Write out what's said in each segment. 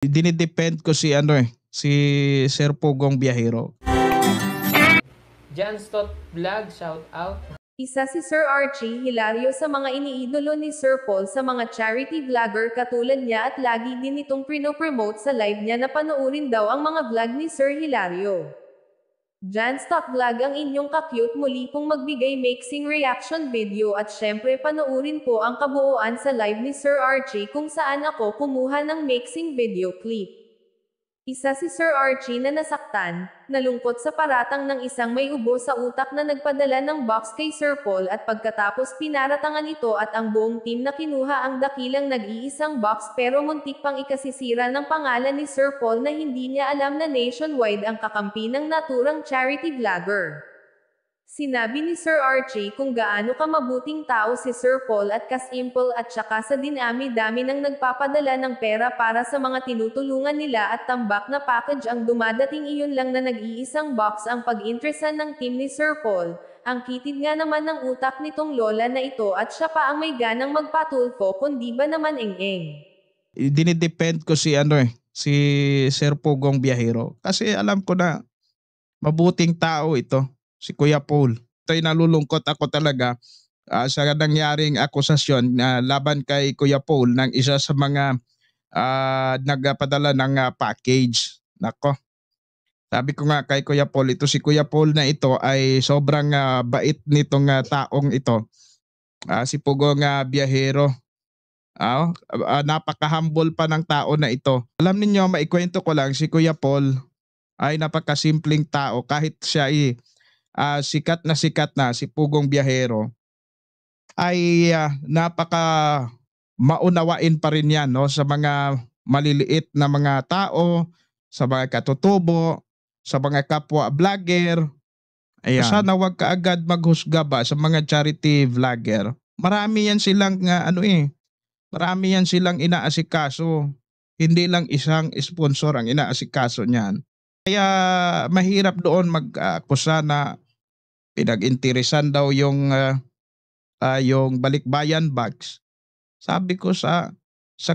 Dinidepend ko si si Sir Pugong Biyahero. Janstot Vlog, shout out. Isa si Sir Archie Hilario sa mga iniidolo ni Sir Paul sa mga charity vlogger katulad niya at lagi din itong pinopromote sa live niya na panoorin daw ang mga vlog ni Sir Hilario. Janstot Vlog ang inyong ka-cute, muli pong magbigay mixing reaction video at syempre panoorin po ang kabuuan sa live ni Sir Archie kung saan ako kumuha ng mixing video clip. Isa si Sir Archie na nasaktan, nalungkot sa paratang ng isang may ubo sa utak na nagpadala ng box kay Sir Paul at pagkatapos pinaratangan ito at ang buong team na kinuha ang dakilang nag-iisang box pero muntik pang ikasisira ng pangalan ni Sir Paul na hindi niya alam na nationwide ang kakampi ng naturang charity vlogger. Sinabi ni Sir Archie kung gaano ka mabuting tao si Sir Paul at kasimple at saka sa dinami-dami ng nagpapadala ng pera para sa mga tinutulungan nila at tambak na package ang dumadating, iyon lang na nag-iisang box ang pag-interesan ng team ni Sir Paul. Ang kitid nga naman ng utak nitong lola na ito at siya pa ang may ganang magpatulfo kundi ba naman eng-eng. Dinidepend ko si si Sir Pugong Biyahero kasi alam ko na mabuting tao ito. Si Kuya Paul. Ito'y nalulungkot ako talaga sa nangyaring akusasyon na laban kay Kuya Paul ng isa sa mga nagpadala ng package. Nako. Sabi ko nga kay Kuya Paul, ito si Kuya Paul na ito ay sobrang bait nitong taong ito. Si Pugong Biyahero. Napaka-humble pa ng tao na ito. Alam niyo, maikwento ko lang, si Kuya Paul ay napakasimpleng tao kahit siya sikat na si Pugong Biyahero ay napaka maunawain pa rin yan, no, sa mga maliliit na mga tao, sa mga katutubo, sa mga kapwa vlogger. Ayan. Sana wag ka agad maghusga ba sa mga charity vlogger. Marami yan silang marami yan silang inaasikaso. Hindi lang isang sponsor ang inaasikaso niyan. Kaya mahirap doon mag-akusa na pinag-interesan daw yung balikbayan bags. Sabi ko sa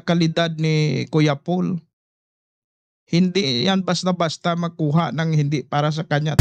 kalidad ni Kuya Paul, hindi yan basta-basta magkuha ng hindi para sa kanya.